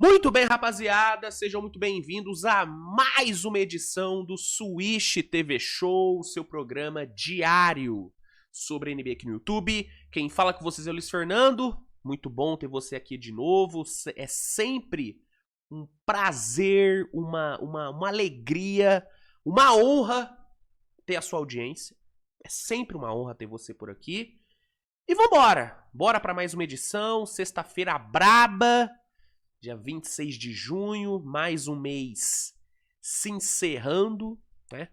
Muito bem, rapaziada, sejam muito bem-vindos a mais uma edição do Swish TV Show, seu programa diário sobre NBA aqui no YouTube. Quem fala com vocês é o Luiz Fernando, muito bom ter você aqui de novo. É sempre um prazer, uma alegria, uma honra ter a sua audiência. É sempre uma honra ter você por aqui. E vambora! Bora para mais uma edição, sexta-feira braba. Dia 26 de junho, mais um mês se encerrando, né?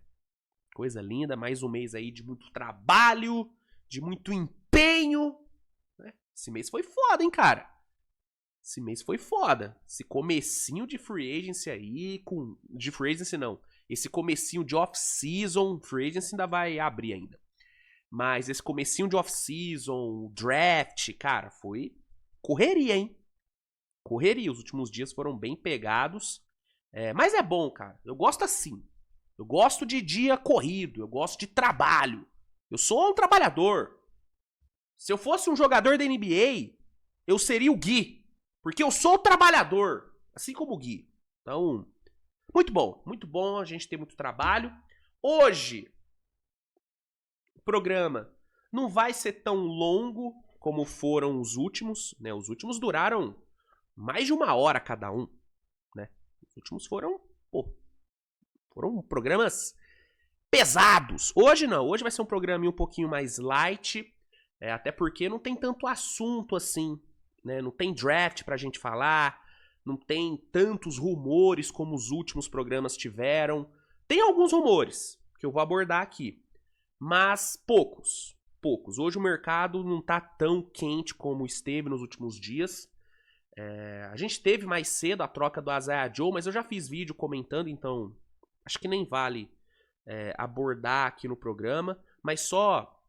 Coisa linda, mais um mês aí de muito trabalho, de muito empenho, né? Esse mês foi foda, hein, cara? Esse mês foi foda. Esse comecinho de free agency aí, de free agency não, esse comecinho de off-season, free agency ainda vai abrir ainda. Mas esse comecinho de off-season, draft, cara, foi correria, hein? Correria, os últimos dias foram bem pegados, mas é bom, cara, eu gosto assim, eu gosto de dia corrido, eu gosto de trabalho, eu sou um trabalhador. Se eu fosse um jogador da NBA, eu seria o Gui, porque eu sou trabalhador, assim como o Gui. Então, muito bom a gente ter muito trabalho. Hoje, o programa não vai ser tão longo como foram os últimos, né? Os últimos duraram mais de 1 hora cada um, né? Os últimos foram programas pesados. Hoje não, hoje vai ser um programinha um pouquinho mais light, até porque não tem tanto assunto assim, né? Não tem draft pra gente falar, não tem tantos rumores como os últimos programas tiveram. Tem alguns rumores que eu vou abordar aqui, mas poucos. Hoje o mercado não tá tão quente como esteve nos últimos dias. A gente teve mais cedo a troca do Isaiah Joe, mas eu já fiz vídeo comentando, então acho que nem vale abordar aqui no programa. Mas só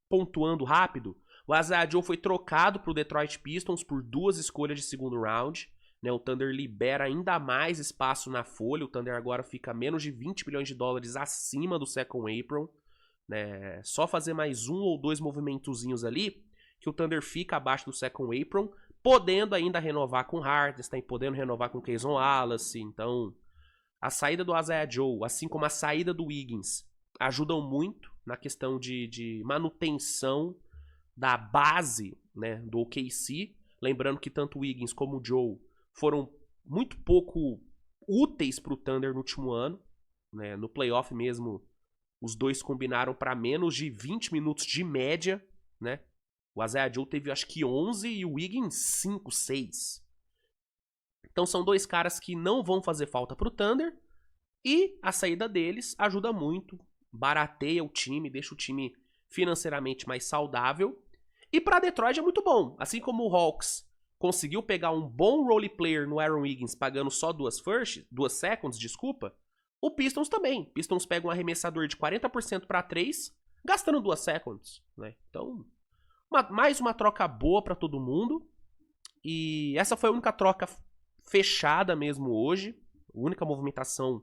pontuando rápido, o Isaiah Joe foi trocado para o Detroit Pistons por 2 escolhas de segundo round. Né, o Thunder libera ainda mais espaço na folha, o Thunder agora fica menos de 20 milhões de dólares acima do second apron. Né, só fazer mais 1 ou 2 movimentozinhos ali, que o Thunder fica abaixo do second apron, podendo ainda renovar com Hartenstein, podendo renovar com Cason Wallace. Então, a saída do Isaiah Joe, assim como a saída do Wiggins, ajudam muito na questão de manutenção da base, né, do OKC. Lembrando que tanto o Wiggins como o Joe foram muito pouco úteis para o Thunder no último ano. Né, no playoff mesmo, os dois combinaram para menos de 20 minutos de média, né? O Isaiah Joe teve acho que 11 e o Wiggins 5, 6. Então são dois caras que não vão fazer falta pro Thunder. E a saída deles ajuda muito. Barateia o time, deixa o time financeiramente mais saudável. E pra Detroit é muito bom. Assim como o Hawks conseguiu pegar um bom role player no Aaron Wiggins pagando só 2 seconds, desculpa. O Pistons também. Pistons pega um arremessador de 40% para 3, gastando 2 seconds. Né? Então, mais uma troca boa para todo mundo. E essa foi a única troca fechada mesmo hoje. A única movimentação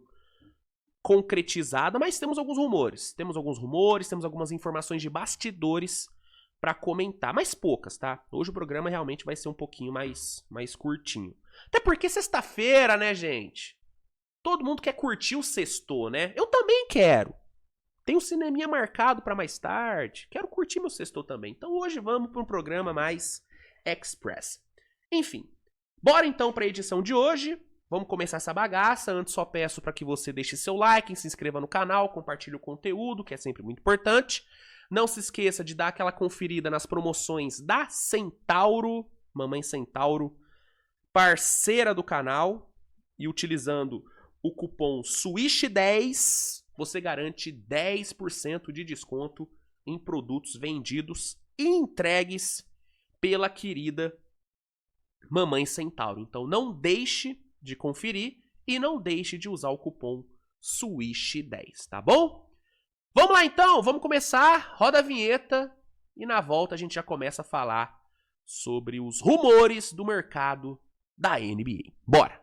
concretizada. Mas temos alguns rumores. Temos algumas informações de bastidores para comentar. Mas poucas, tá? Hoje o programa realmente vai ser um pouquinho mais curtinho. Até porque sexta-feira, né, gente? Todo mundo quer curtir o sexto, né? Eu também quero. Tem um cineminha marcado para mais tarde. Quero curtir meu sexto também. Então hoje vamos para um programa mais express. Enfim, bora então para a edição de hoje. Vamos começar essa bagaça. Antes só peço para que você deixe seu like, se inscreva no canal, compartilhe o conteúdo, que é sempre muito importante. Não se esqueça de dar aquela conferida nas promoções da Centauro, Mamãe Centauro, parceira do canal. E utilizando o cupom SWISH10, você garante 10% de desconto em produtos vendidos e entregues pela querida Mamãe Centauro. Então não deixe de conferir e não deixe de usar o cupom SWISH10, tá bom? Vamos lá então, vamos começar, roda a vinheta e na volta a gente já começa a falar sobre os rumores do mercado da NBA. Bora!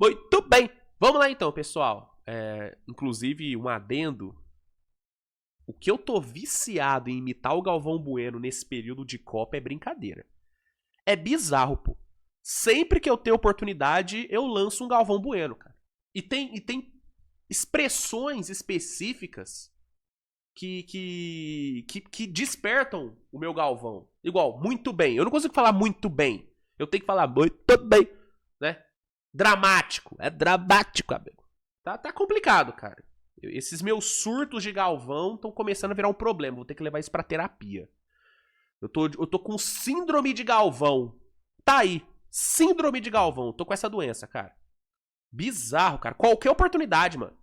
Muito bem, vamos lá então, pessoal. Inclusive, um adendo. O que eu tô viciado em imitar o Galvão Bueno nesse período de Copa é brincadeira. É bizarro, pô. Sempre que eu tenho oportunidade, eu lanço um Galvão Bueno, cara. E tem expressões específicas que despertam o meu Galvão. Igual, muito bem. Eu não consigo falar muito bem. Eu tenho que falar muito bem, né? Dramático. É dramático, amigo. Tá complicado, cara. Esses meus surtos de Galvão estão começando a virar um problema. Vou ter que levar isso pra terapia. Eu tô com síndrome de Galvão. Tá aí. Síndrome de Galvão. Tô com essa doença, cara. Bizarro, cara. Qualquer oportunidade, mano.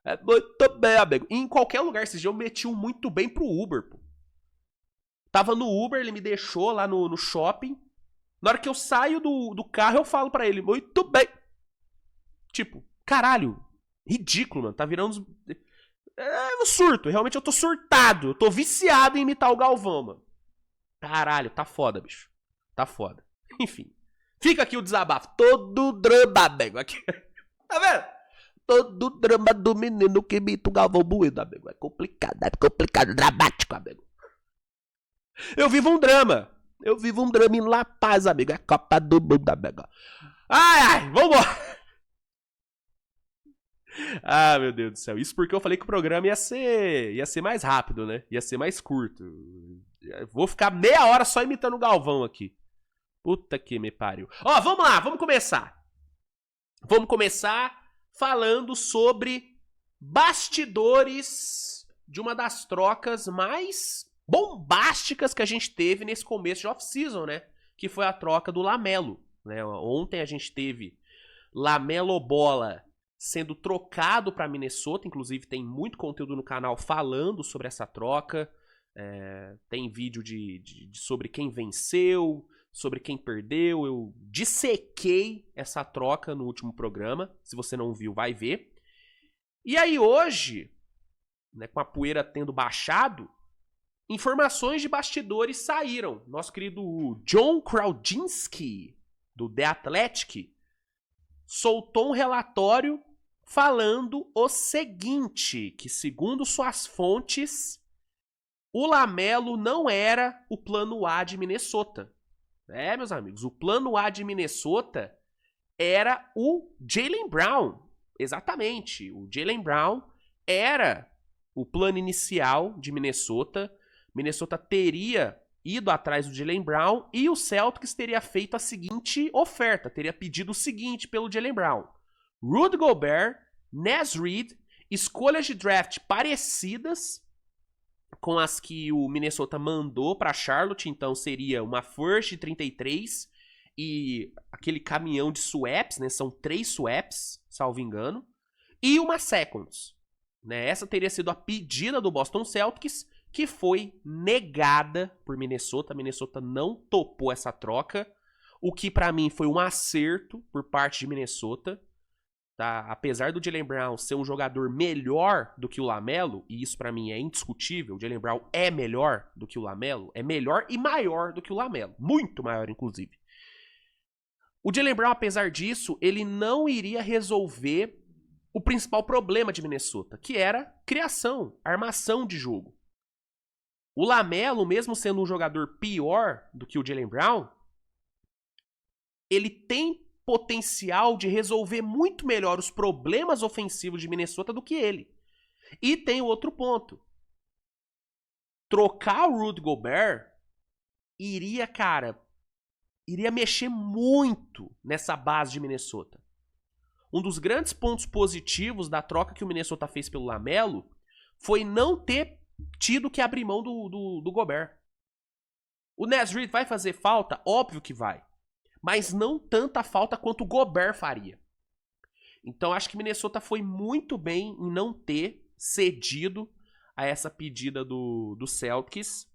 É muito bem, amigo. E em qualquer lugar, esses dias eu meti um muito bem pro Uber, pô. Tava no Uber, ele me deixou lá no shopping. Na hora que eu saio do carro, eu falo pra ele, muito bem. Tipo, caralho. Ridículo, mano. Tá virando um surto. Realmente eu tô surtado. Eu tô viciado em imitar o Galvão, mano. Caralho, tá foda, bicho. Tá foda. Enfim. Fica aqui o desabafo. Todo drama, amigo. Aqui. Tá vendo? Todo drama do menino que imita o Galvão Bueno, amigo. É complicado, dramático, amigo. Eu vivo um drama. Eu vivo um drama em La Paz, amigo. É Copa do Mundo, amigo. Ai, vambora. Ah, meu Deus do céu. Isso porque eu falei que o programa ia ser mais rápido, né? Ia ser mais curto. Eu vou ficar meia hora só imitando o Galvão aqui. Puta que me pariu. Ó, vamos lá, vamos começar. Vamos começar falando sobre bastidores de uma das trocas mais bombásticas que a gente teve nesse começo de off-season, né? Que foi a troca do Lamelo, né? Ontem a gente teve Lamelo Bola sendo trocado para Minnesota, inclusive tem muito conteúdo no canal falando sobre essa troca, tem vídeo sobre quem venceu, sobre quem perdeu, eu dissequei essa troca no último programa, se você não viu, vai ver. E aí hoje, né, com a poeira tendo baixado, informações de bastidores saíram. Nosso querido John Krasinski, do The Athletic, soltou um relatório falando o seguinte, que segundo suas fontes, o Lamelo não era o plano A de Minnesota. Meus amigos, o plano A de Minnesota era o Jaylen Brown. Exatamente, o Jaylen Brown era o plano inicial de Minnesota. Minnesota teria ido atrás do Jaylen Brown e o Celtics teria feito a seguinte oferta, teria pedido o seguinte pelo Jaylen Brown: Rudy Gobert, Naz Reid, escolhas de draft parecidas com as que o Minnesota mandou para Charlotte, então seria uma first de 33 e aquele caminhão de swaps, né? São 3 swaps, salvo engano, e uma seconds, né? Essa teria sido a pedida do Boston Celtics, que foi negada por Minnesota. Minnesota não topou essa troca, o que pra mim foi um acerto por parte de Minnesota. Tá? Apesar do Jaylen Brown ser um jogador melhor do que o Lamelo, e isso pra mim é indiscutível, o Jaylen Brown é melhor do que o Lamelo, é melhor e maior do que o Lamelo, muito maior inclusive. O Jaylen Brown, apesar disso, ele não iria resolver o principal problema de Minnesota, que era criação, armação de jogo. O Lamelo, mesmo sendo um jogador pior do que o Jaylen Brown, ele tem potencial de resolver muito melhor os problemas ofensivos de Minnesota do que ele. E tem outro ponto. Trocar o Rudy Gobert iria mexer muito nessa base de Minnesota. Um dos grandes pontos positivos da troca que o Minnesota fez pelo Lamelo foi não ter tido que abrir mão do Gobert. O Naz Reid vai fazer falta? Óbvio que vai. Mas não tanta falta quanto o Gobert faria. Então acho que Minnesota foi muito bem em não ter cedido a essa pedida do Celtics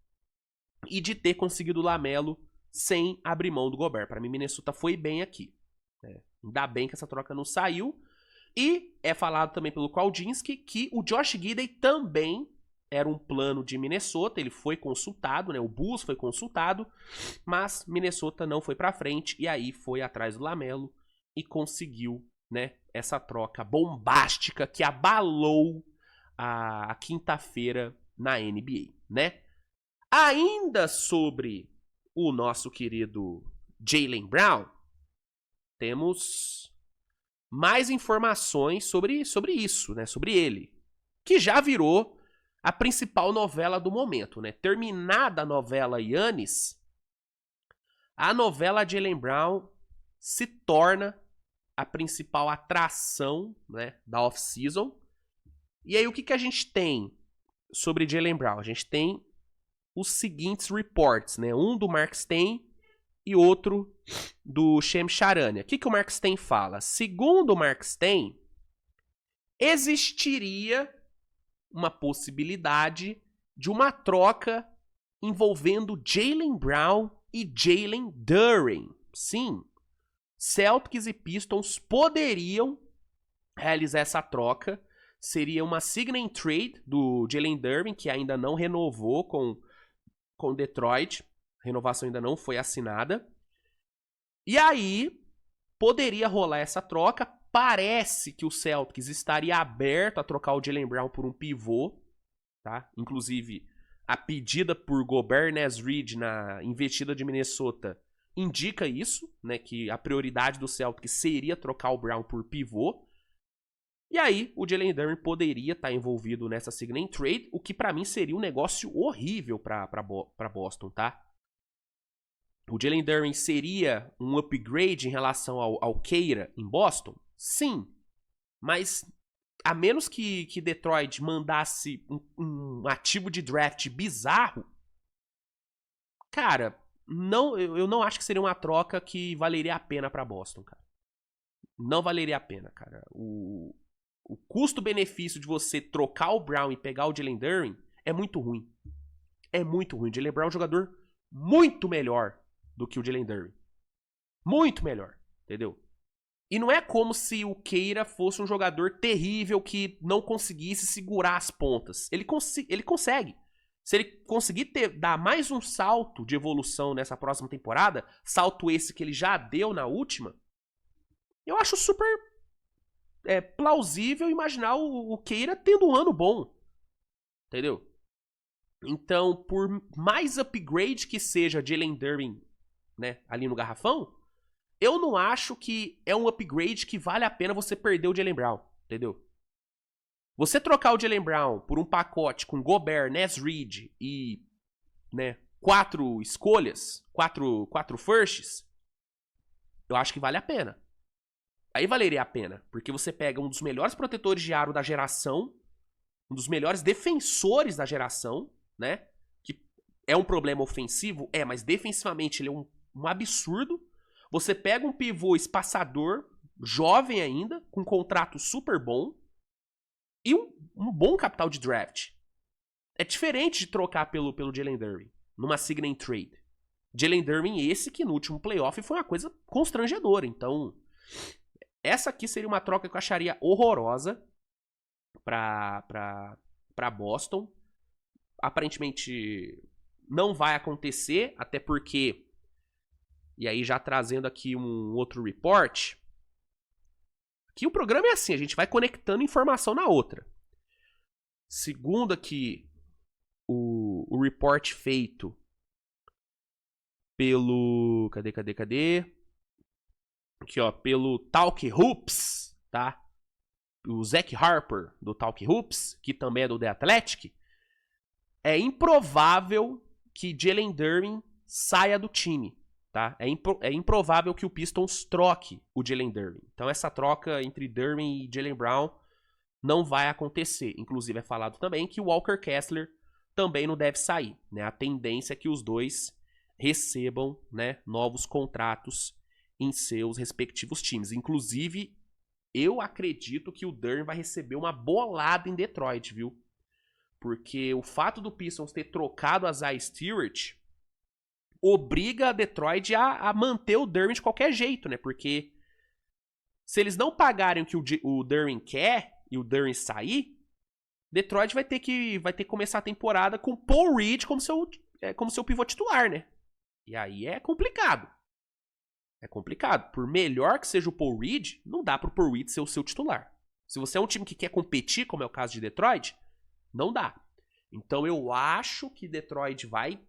e de ter conseguido o Lamelo sem abrir mão do Gobert. Para mim, Minnesota foi bem aqui. Ainda bem que essa troca não saiu. E é falado também pelo Krasinski que o Josh Giddey também era um plano de Minnesota, ele foi consultado, né? O Bulls foi consultado, mas Minnesota não foi pra frente e aí foi atrás do Lamelo e conseguiu, né, essa troca bombástica que abalou a quinta-feira na NBA, né? Ainda sobre o nosso querido Jaylen Brown, temos mais informações sobre isso, né? Sobre ele, que já virou a principal novela do momento, né? Terminada a novela Giannis, a novela Jaylen Brown se torna a principal atração, né, da off-season. E aí o que a gente tem sobre Jaylen Brown? A gente tem os seguintes reports, né? Um do Mark Stein e outro do Shams Charania. O que o Mark Stein fala? Segundo o Mark Stein, existiria uma possibilidade de uma troca envolvendo Jaylen Brown e Jalen Duren. Sim, Celtics e Pistons poderiam realizar essa troca. Seria uma sign and trade do Jalen Duren, que ainda não renovou com Detroit. A renovação ainda não foi assinada. E aí, poderia rolar essa troca. Parece que o Celtics estaria aberto a trocar o Jaylen Brown por um pivô, tá? Inclusive, a pedida por Gobert Naz Reid na investida de Minnesota indica isso, né? Que a prioridade do Celtics seria trocar o Brown por pivô. E aí, o Jalen Duren poderia estar envolvido nessa sign and trade, o que pra mim seria um negócio horrível pra Boston, tá? O Jalen Duren seria um upgrade em relação ao Keira em Boston? Sim, mas a menos que Detroit mandasse um ativo de draft bizarro, cara, eu não acho que seria uma troca que valeria a pena pra Boston, cara. Não valeria a pena, cara. O custo-benefício de você trocar o Brown e pegar o Jalen Duren é muito ruim. É muito ruim. O Jalen Brown é um jogador muito melhor do que o Jalen Duren. Muito melhor, entendeu? E não é como se o Keira fosse um jogador terrível que não conseguisse segurar as pontas. Ele consegue. Se ele conseguir dar mais um salto de evolução nessa próxima temporada, salto esse que ele já deu na última, eu acho super plausível imaginar o Keira tendo um ano bom. Entendeu? Então, por mais upgrade que seja Jalen Duren, né, ali no garrafão, eu não acho que é um upgrade que vale a pena você perder o Jaylen Brown, entendeu? Você trocar o Jaylen Brown por um pacote com Gobert, Naz Reid e, né, 4 escolhas, 4 firsts, eu acho que vale a pena. Aí valeria a pena, porque você pega um dos melhores protetores de aro da geração, um dos melhores defensores da geração, né? Que é um problema ofensivo, mas defensivamente ele é um absurdo. Você pega um pivô espaçador, jovem ainda, com um contrato super bom, e um bom capital de draft. É diferente de trocar pelo Jalen Duren, numa sign and trade. Jalen Duren esse que no último playoff foi uma coisa constrangedora. Então, essa aqui seria uma troca que eu acharia horrorosa pra Boston. Aparentemente não vai acontecer, até porque, e aí já trazendo aqui um outro report, que o programa é assim, a gente vai conectando informação na outra. Segundo aqui o report feito pelo, cadê? Aqui, ó, pelo Talk Hoops, tá? O Zach Harper do Talk Hoops, que também é do The Athletic, é improvável que Jalen Duren saia do time, tá? É improvável que o Pistons troque o Jalen Duren. Então essa troca entre Duren e Jaylen Brown não vai acontecer. Inclusive é falado também que o Walker Kessler também não deve sair, né? A tendência é que os dois recebam, né, novos contratos em seus respectivos times. Inclusive, eu acredito que o Duren vai receber uma bolada em Detroit, viu? Porque o fato do Pistons ter trocado a Isaiah Stewart obriga a Detroit a manter o Duren de qualquer jeito, né? Porque se eles não pagarem o que o Duren quer e o Duren sair, Detroit vai ter que começar a temporada com Paul Reed como seu pivô titular, né? E aí é complicado. É complicado. Por melhor que seja o Paul Reed, não dá pro Paul Reed ser o seu titular. Se você é um time que quer competir, como é o caso de Detroit, não dá. Então eu acho que Detroit vai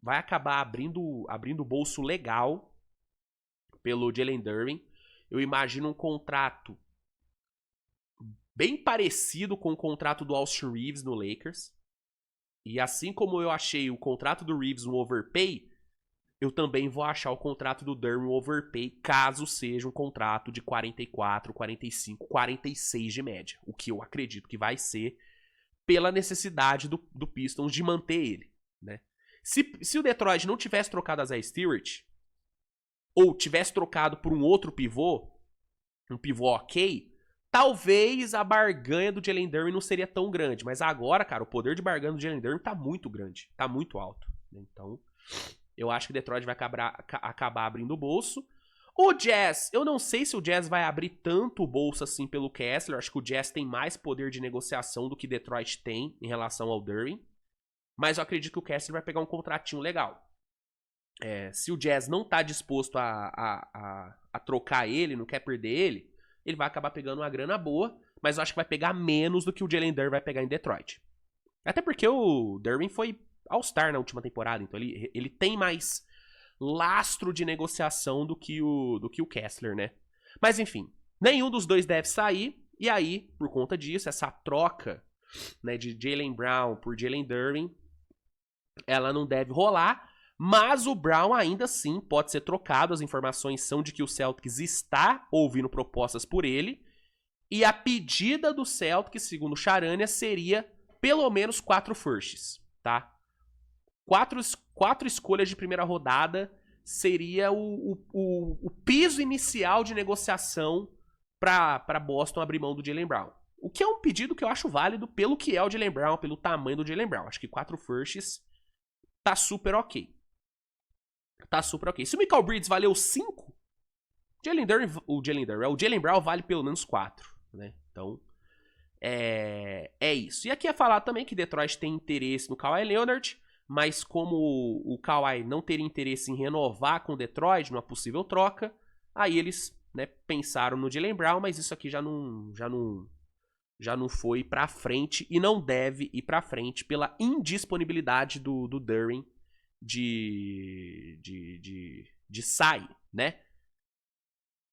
acabar abrindo o bolso legal pelo Jalen Duren. Eu imagino um contrato bem parecido com o contrato do Austin Reeves no Lakers. E assim como eu achei o contrato do Reeves um overpay, eu também vou achar o contrato do Duren um overpay, caso seja um contrato de 44, 45, 46 de média. O que eu acredito que vai ser pela necessidade do Pistons de manter ele, né? Se o Detroit não tivesse trocado a Isaiah Stewart, ou tivesse trocado por um outro pivô, um pivô ok, talvez a barganha do Jalen Duren não seria tão grande. Mas agora, cara, o poder de barganha do Jalen Duren tá muito grande, tá muito alto. Então, eu acho que o Detroit vai acabar abrindo o bolso. O Jazz, eu não sei se o Jazz vai abrir tanto o bolso assim pelo Kessler. Acho que o Jazz tem mais poder de negociação do que Detroit tem em relação ao Duren. Mas eu acredito que o Kessler vai pegar um contratinho legal. Se o Jazz não tá disposto a trocar ele, não quer perder ele vai acabar pegando uma grana boa. Mas eu acho que vai pegar menos do que o Jalen Duren vai pegar em Detroit. Até porque o Duren foi All-Star na última temporada. Então ele tem mais lastro de negociação do que o Kessler, né? Mas enfim, nenhum dos dois deve sair. E aí, por conta disso, essa troca, né, de Jaylen Brown por Jalen Duren, ela não deve rolar. Mas o Brown ainda assim pode ser trocado. As informações são de que o Celtics está ouvindo propostas por ele. E a pedida do Celtics, segundo o Charania, seria pelo menos 4 firsts, tá? 4 escolhas de primeira rodada seria o piso inicial de negociação para Boston abrir mão do Jaylen Brown. O que é um pedido que eu acho válido pelo que é o Jaylen Brown, pelo tamanho do Jaylen Brown. Acho que 4 firsts tá super ok. Tá super ok. Se o Michael Bridges valeu 5, o Jaylen Brown vale pelo menos 4, né? Então, é isso. E aqui é falar também que Detroit tem interesse no Kawhi Leonard, mas como o Kawhi não teria interesse em renovar com o Detroit numa possível troca, aí eles, né, pensaram no Jaylen Brown, mas isso aqui já não foi pra frente e não deve ir pra frente pela indisponibilidade do Duren de sair, né?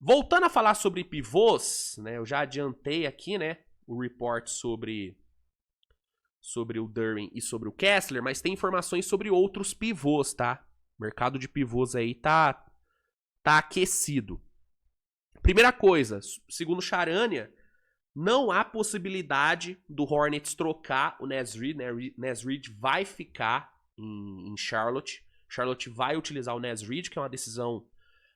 Voltando a falar sobre pivôs, né? Eu já adiantei aqui, né, o report sobre o Duren e sobre o Kessler, mas tem informações sobre outros pivôs, tá? O mercado de pivôs aí tá aquecido. Primeira coisa, segundo o Charania, não há possibilidade do Hornets trocar o Naz Reid, né? Naz Reid vai ficar em Charlotte. Charlotte vai utilizar o Naz Reid, que é uma decisão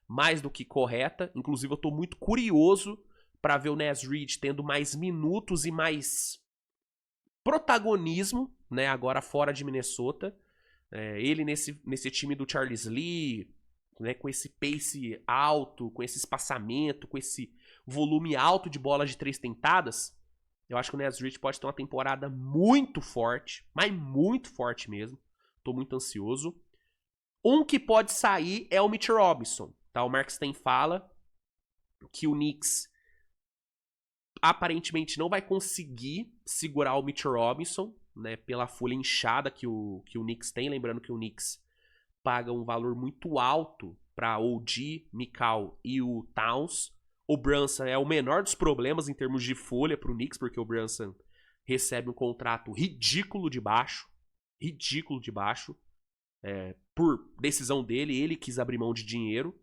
mais do que correta. Inclusive, eu tô muito curioso para ver o Naz Reid tendo mais minutos e mais protagonismo, né, agora fora de Minnesota. Ele nesse time do Charles Lee, né, com esse pace alto, com esse espaçamento, com esse volume alto de bolas de 3 tentadas, eu acho que o Naz Reid pode ter uma temporada muito forte, mas muito forte mesmo. Tô muito ansioso. Um que pode sair é o Mitchell Robinson, tá? O Mark Stein fala que o Knicks aparentemente não vai conseguir segurar o Mitchell Robinson, né, pela folha inchada que o Knicks tem. Lembrando que o Knicks paga um valor muito alto para OG, Mikal e o Towns. O Brunson é o menor dos problemas em termos de folha para o Knicks, porque o Brunson recebe um contrato ridículo de baixo. Ridículo de baixo. Por decisão dele, ele quis abrir mão de dinheiro,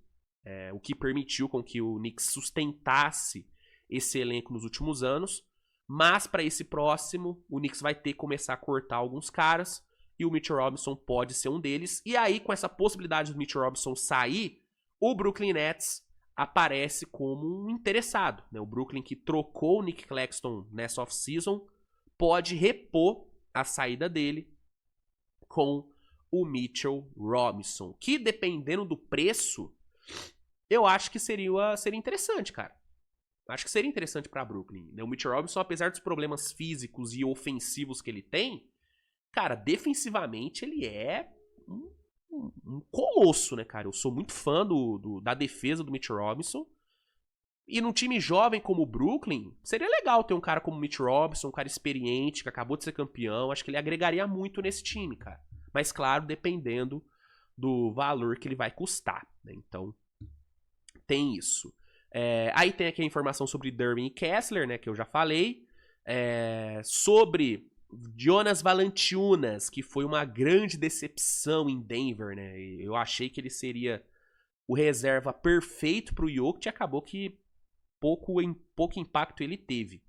o que permitiu com que o Knicks sustentasse esse elenco nos últimos anos. Mas para esse próximo, o Knicks vai ter que começar a cortar alguns caras, e o Mitchell Robinson pode ser um deles. E aí, com essa possibilidade do Mitchell Robinson sair, o Brooklyn Nets aparece como um interessado, né? O Brooklyn, que trocou o Nick Claxton nessa off-season, pode repor a saída dele com o Mitchell Robinson, que dependendo do preço, eu acho que seria interessante, cara. Acho que seria interessante pra Brooklyn. O Mitchell Robinson, apesar dos problemas físicos e ofensivos que ele tem, cara, defensivamente ele é um colosso, né, cara? Eu sou muito fã da defesa do Mitchell Robinson. E num time jovem como o Brooklyn, seria legal ter um cara como o Mitch Robinson, um cara experiente, que acabou de ser campeão. Acho que ele agregaria muito nesse time, cara. Mas claro, dependendo do valor que ele vai custar, né? Então, tem isso. Aí tem aqui a informação sobre Durbin e Kessler, né, que eu já falei. Sobre Jonas Valanciunas, que foi uma grande decepção em Denver, né? Eu achei que ele seria o reserva perfeito pro Jokic e acabou que pouco impacto ele teve.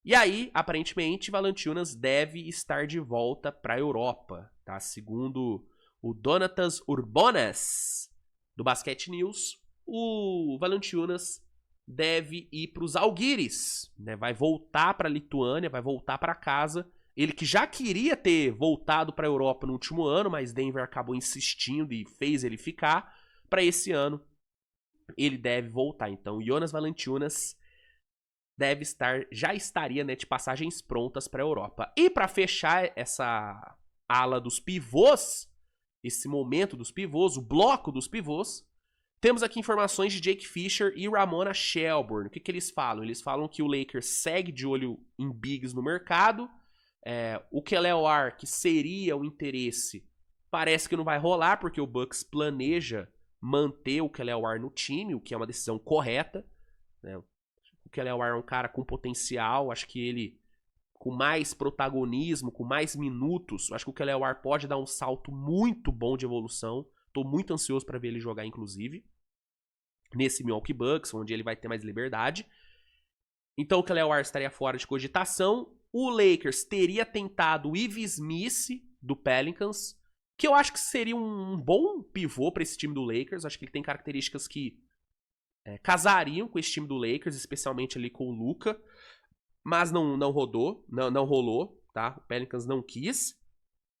E aí, aparentemente, Valanciunas deve estar de volta pra Europa, tá? Segundo o Donatas Urbonas, do Basket News, o Valanciunas deve ir para os Žalgiris, né? Vai voltar para a Lituânia, vai voltar para casa. Ele que já queria ter voltado para a Europa no último ano, mas Denver acabou insistindo e fez ele ficar. Para esse ano, ele deve voltar. Então, Jonas Valanciunas já estaria, né, de passagens prontas para a Europa. E para fechar essa ala dos pivôs, esse momento dos pivôs, o bloco dos pivôs, temos aqui informações de Jake Fisher e Ramona Shelburne. O que eles falam? Eles falam que o Lakers segue de olho em bigs no mercado. O Kelly, que seria o interesse, parece que não vai rolar, porque o Bucks planeja manter o Kelly no time, o que é uma decisão correta, né? O Kelly é um cara com potencial, acho que ele, com mais protagonismo, com mais minutos, acho que o Kelly pode dar um salto muito bom de evolução. Tô muito ansioso para ver ele jogar, inclusive, nesse Milwaukee Bucks, onde ele vai ter mais liberdade. Então o Kelly estaria fora de cogitação. O Lakers teria tentado o Ives Smith, do Pelicans, que eu acho que seria um bom pivô para esse time do Lakers. Acho que ele tem características que casariam com esse time do Lakers, especialmente ali com o Luka. Mas não rolou, tá? O Pelicans não quis.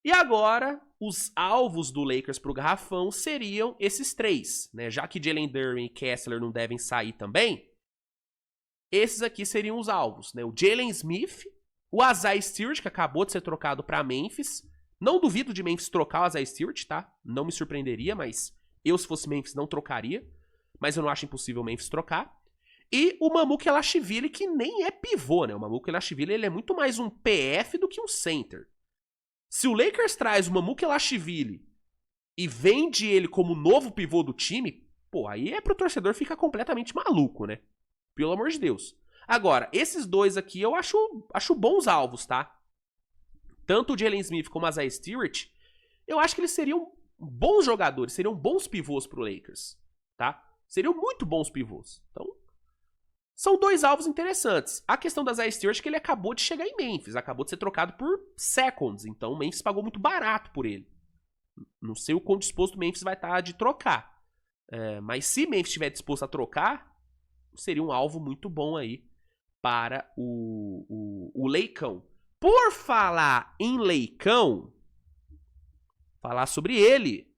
E agora, os alvos do Lakers pro garrafão seriam esses três, né? Já que Jalen Duren e Kessler não devem sair também, esses aqui seriam os alvos, né? O Jalen Smith, o Isaiah Stewart, que acabou de ser trocado para Memphis. Não duvido de Memphis trocar o Isaiah Stewart, tá? Não me surpreenderia, mas eu, se fosse Memphis, não trocaria. Mas eu não acho impossível o Memphis trocar. E o Mamuk Elashvili, que nem é pivô, né? O Mamuk Elashvili, ele é muito mais um PF do que um center. Se o Lakers traz o Mamuk Elashvili e vende ele como novo pivô do time, pô, aí pro torcedor ficar completamente maluco, né? Pelo amor de Deus. Agora, esses dois aqui eu acho bons alvos, tá? Tanto o Jalen Smith como o Isaiah Stewart, eu acho que eles seriam bons jogadores, seriam bons pivôs pro Lakers, tá? Seriam muito bons pivôs. Então, são dois alvos interessantes. A questão da Isaiah Stewart é que ele acabou de chegar em Memphis, acabou de ser trocado por seconds, então o Memphis pagou muito barato por ele. Não sei o quão disposto o Memphis vai estar de trocar. Mas se Memphis estiver disposto a trocar, seria um alvo muito bom aí para o Leicão. Por falar em Leicão, falar sobre ele,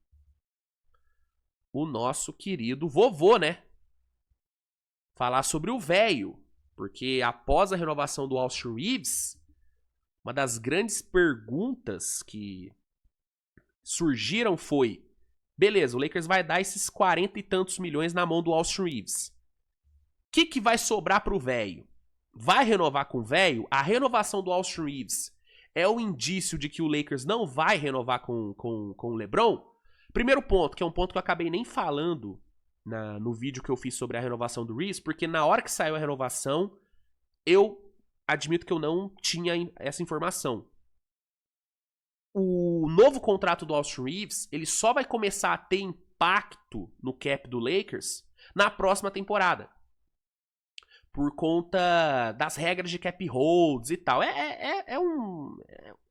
o nosso querido vovô, né? Falar sobre o velho, porque após a renovação do Austin Reeves, uma das grandes perguntas que surgiram foi: beleza, o Lakers vai dar esses 40 e tantos milhões na mão do Austin Reeves. O que vai sobrar pro velho? Vai renovar com o velho? A renovação do Austin Reeves é um indício de que o Lakers não vai renovar com o LeBron? Primeiro ponto, que é um ponto que eu acabei nem falando no vídeo que eu fiz sobre a renovação do Reeves, porque na hora que saiu a renovação, eu admito que eu não tinha essa informação. O novo contrato do Austin Reeves, ele só vai começar a ter impacto no cap do Lakers na próxima temporada. Por conta das regras de cap holds e tal. É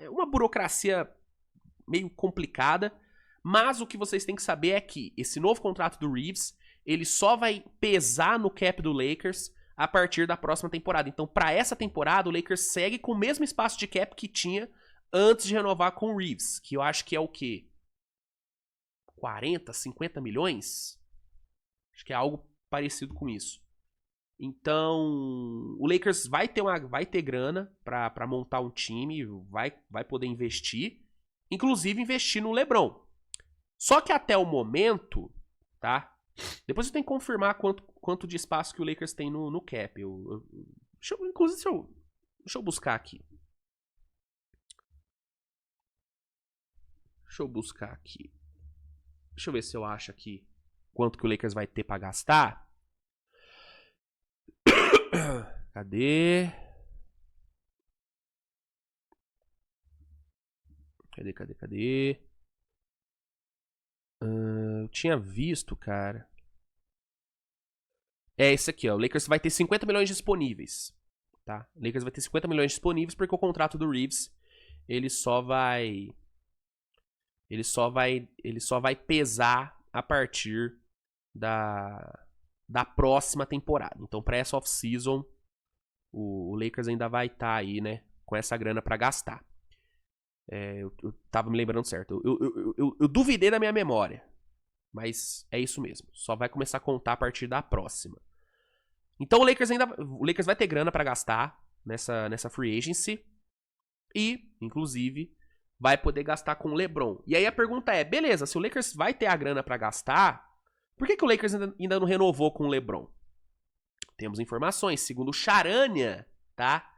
uma burocracia meio complicada, mas o que vocês têm que saber é que esse novo contrato do Reeves, ele só vai pesar no cap do Lakers a partir da próxima temporada. Então, para essa temporada, o Lakers segue com o mesmo espaço de cap que tinha antes de renovar com o Reeves, que eu acho que é o quê? 40, 50 milhões? Acho que é algo parecido com isso. Então, o Lakers vai ter grana para montar um time, vai poder investir, inclusive investir no LeBron. Só que até o momento, tá? Depois eu tenho que confirmar quanto de espaço que o Lakers tem no cap. Inclusive, deixa eu buscar aqui. Deixa eu buscar aqui. Deixa eu ver se eu acho aqui quanto que o Lakers vai ter pra gastar. Cadê? Cadê? Eu tinha visto, cara. É esse aqui, ó. O Lakers vai ter 50 milhões disponíveis. Tá? O Lakers vai ter 50 milhões disponíveis porque o contrato do Reeves, ele só vai pesar a partir da próxima temporada. Então, para essa off-season, o Lakers ainda vai estar aí, né, com essa grana para gastar. Eu tava me lembrando certo. Eu duvidei da minha memória. Mas é isso mesmo. Só vai começar a contar a partir da próxima. Então o Lakers vai ter grana pra gastar nessa free agency. E, inclusive, vai poder gastar com o LeBron. E aí a pergunta é, beleza, se o Lakers vai ter a grana pra gastar, por que o Lakers ainda não renovou com o LeBron? Temos informações. Segundo o Charania, tá?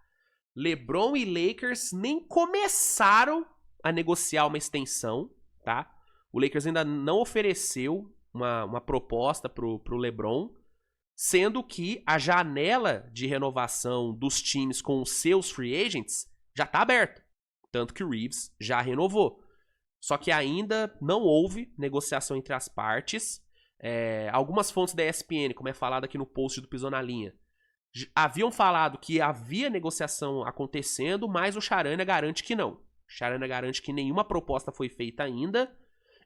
LeBron e Lakers nem começaram a negociar uma extensão, tá? O Lakers ainda não ofereceu uma proposta pro LeBron, sendo que a janela de renovação dos times com os seus free agents já tá aberta. Tanto que o Reeves já renovou. Só que ainda não houve negociação entre as partes. Algumas fontes da ESPN, como é falado aqui no post do Pisou na Linha, haviam falado que havia negociação acontecendo, mas o Charania garante que não. O Charania garante que nenhuma proposta foi feita ainda.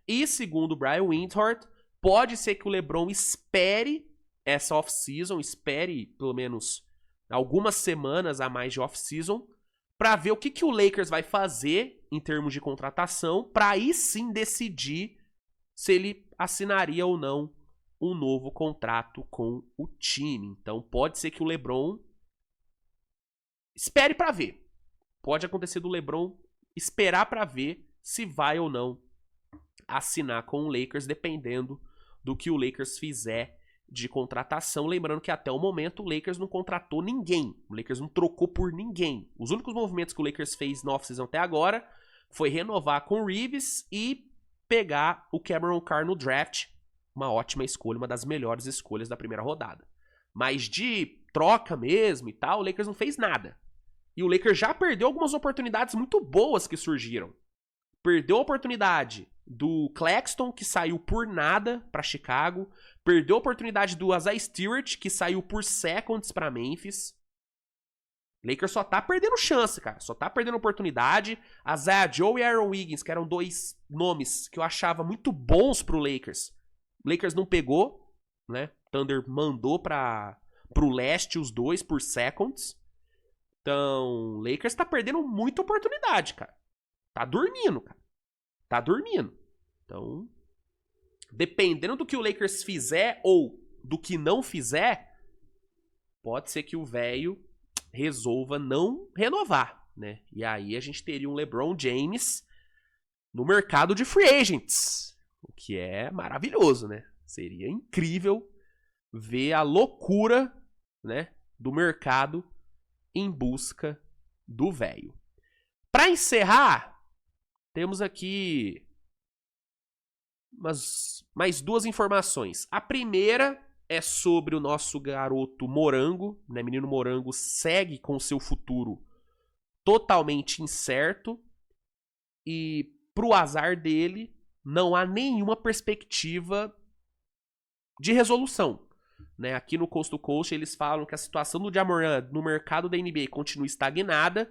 E segundo o Brian Windhorst, pode ser que o LeBron espere essa off-season, espere pelo menos algumas semanas a mais de off-season, para ver o que o Lakers vai fazer em termos de contratação, para aí sim decidir se ele assinaria ou não um novo contrato com o time. Então pode ser que o LeBron espere para ver. Pode acontecer do LeBron esperar para ver se vai ou não assinar com o Lakers, dependendo do que o Lakers fizer de contratação. Lembrando que até o momento o Lakers não contratou ninguém. O Lakers não trocou por ninguém. Os únicos movimentos que o Lakers fez na off-season até agora foi renovar com o Reeves e pegar o Cameron Carr no draft. Uma ótima escolha, uma das melhores escolhas da primeira rodada. Mas de troca mesmo e tal, o Lakers não fez nada. E o Lakers já perdeu algumas oportunidades muito boas que surgiram. Perdeu a oportunidade do Claxton, que saiu por nada para Chicago. Perdeu a oportunidade do Isaiah Stewart, que saiu por seconds para Memphis. Lakers só tá perdendo chance, cara. Só tá perdendo oportunidade. Isaiah Joe e Aaron Wiggins, que eram dois nomes que eu achava muito bons pro Lakers. O Lakers não pegou, né? Thunder mandou pro leste os dois por seconds. Então, o Lakers tá perdendo muita oportunidade, cara. Tá dormindo, cara. Tá dormindo. Então, dependendo do que o Lakers fizer ou do que não fizer, pode ser que o velho resolva não renovar, né? E aí a gente teria um LeBron James no mercado de free agents, o que é maravilhoso, né? Seria incrível ver a loucura, né, do mercado em busca do velho. Para encerrar, temos aqui mais duas informações. A primeira é sobre o nosso garoto Morango, né? Menino Morango segue com seu futuro totalmente incerto e, pro azar dele, não há nenhuma perspectiva de resolução, né? Aqui no Coast to Coast eles falam que a situação do Ja Morant no mercado da NBA continua estagnada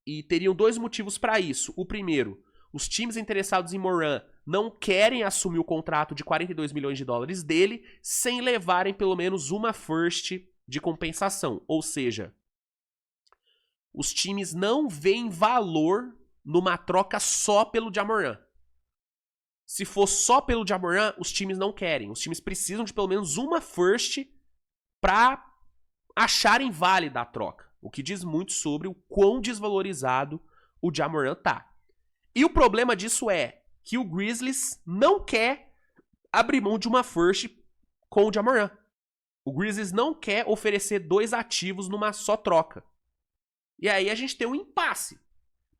e teriam dois motivos para isso. O primeiro, os times interessados em Morant não querem assumir o contrato de 42 milhões de dólares dele sem levarem pelo menos uma first de compensação. Ou seja, os times não veem valor numa troca só pelo Ja Morant. Se for só pelo Ja Morant, os times não querem. Os times precisam de pelo menos uma first para acharem válida a troca. O que diz muito sobre o quão desvalorizado o Ja Morant tá. E o problema disso é que o Grizzlies não quer abrir mão de uma first com o Ja Morant. O Grizzlies não quer oferecer 2 ativos numa só troca. E aí a gente tem um impasse.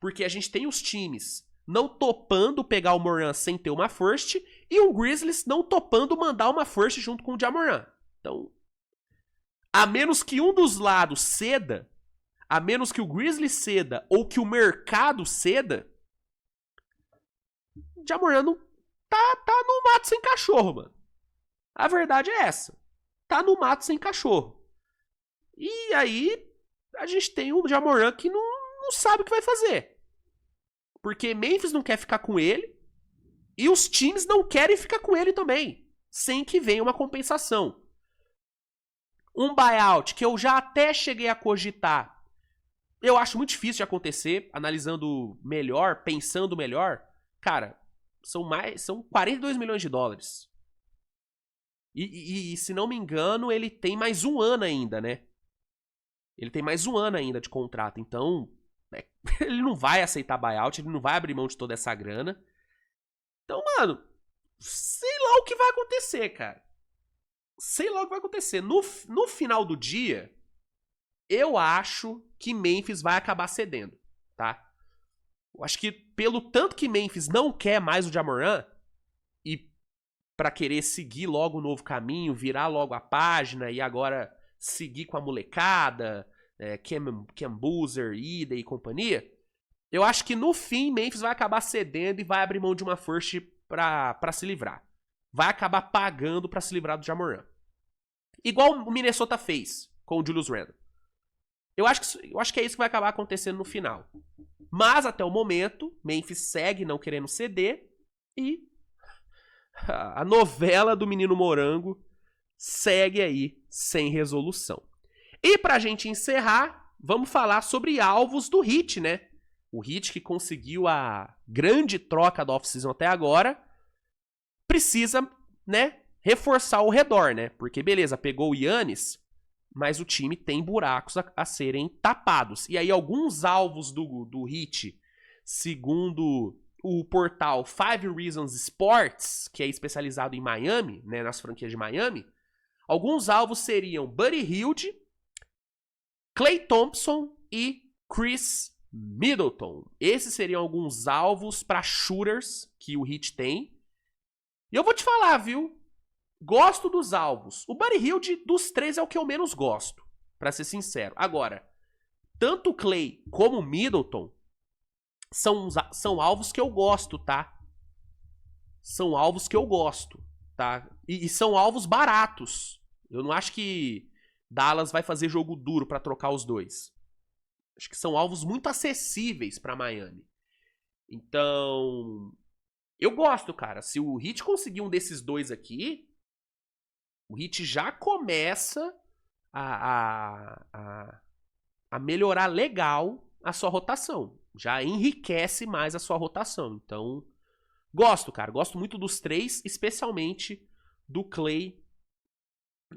Porque a gente tem os times não topando pegar o Morant sem ter uma first e o Grizzlies não topando mandar uma first junto com o Ja Morant. Então, a menos que um dos lados ceda, a menos que o Grizzlies ceda ou que o mercado ceda, o Ja Morant não tá no mato sem cachorro, mano. A verdade é essa. Tá no mato sem cachorro. E aí, a gente tem um Ja Morant que não sabe o que vai fazer. Porque Memphis não quer ficar com ele e os times não querem ficar com ele também, sem que venha uma compensação. Um buyout que eu já até cheguei a cogitar, eu acho muito difícil de acontecer, analisando melhor, pensando melhor. Cara, são 42 milhões de dólares. E se não me engano, ele tem mais um ano ainda, né? Ele tem mais um ano ainda de contrato. Então, ele não vai aceitar buyout, ele não vai abrir mão de toda essa grana. Então, mano, sei lá o que vai acontecer, cara. Sei lá o que vai acontecer. No final do dia, eu acho que Memphis vai acabar cedendo, tá? Eu acho que pelo tanto que Memphis não quer mais o Ja Morant, e pra querer seguir logo o novo caminho, virar logo a página e agora seguir com a molecada, Cam Boozer, Ida e companhia, eu acho que no fim Memphis vai acabar cedendo e vai abrir mão de uma first pra se livrar. Vai acabar pagando pra se livrar do Ja Morant. Igual o Minnesota fez com o Julius Randle. Eu acho que é isso que vai acabar acontecendo no final. Mas até o momento, Memphis segue não querendo ceder e a novela do Menino Morango segue aí sem resolução. E pra gente encerrar, vamos falar sobre alvos do Heat, né? O Heat que conseguiu a grande troca da off-season até agora, precisa, né, reforçar ao redor, né? Porque beleza, pegou o Giannis, mas o time tem buracos a serem tapados. E aí alguns alvos do Heat, segundo o portal 5 Reasons Sports, que é especializado em Miami, né, nas franquias de Miami, alguns alvos seriam Buddy Hield, Klay Thompson e Chris Middleton. Esses seriam alguns alvos para shooters que o Heat tem. E eu vou te falar, viu? Gosto dos alvos. O Buddy Hield dos 3 é o que eu menos gosto, pra ser sincero. Agora, tanto o Klay como o Middleton são alvos que eu gosto, tá? São alvos que eu gosto, tá? E são alvos baratos. Eu não acho que Dallas vai fazer jogo duro pra trocar os dois. Acho que são alvos muito acessíveis pra Miami. Então, eu gosto, cara. Se o Heat conseguir um desses dois aqui, o Heat já começa a melhorar legal a sua rotação. Já enriquece mais a sua rotação. Então, gosto, cara. Gosto muito dos 3, especialmente do Klay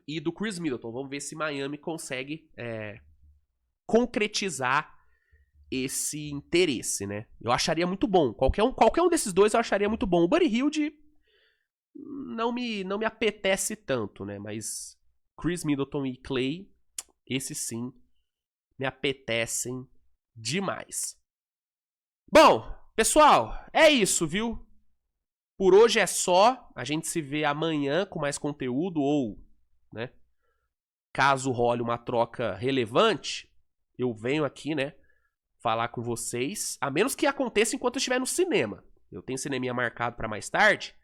e do Chris Middleton. Vamos ver se Miami consegue concretizar esse interesse, né? Eu acharia muito bom. Qualquer um desses dois eu acharia muito bom. O Buddy Hield não me apetece tanto, né? Mas Chris Middleton e Klay, esses sim, me apetecem demais. Bom, pessoal, é isso, viu? Por hoje é só. A gente se vê amanhã com mais conteúdo ou, né? Caso role uma troca relevante, eu venho aqui, né? Falar com vocês. A menos que aconteça enquanto eu estiver no cinema. Eu tenho cineminha marcado para mais tarde.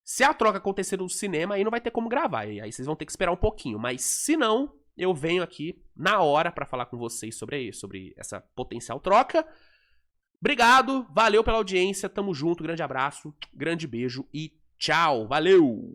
Se a troca acontecer no cinema, aí não vai ter como gravar. E aí vocês vão ter que esperar um pouquinho. Mas se não, eu venho aqui na hora para falar com vocês sobre essa potencial troca. Obrigado, valeu pela audiência, tamo junto, grande abraço, grande beijo e tchau, valeu!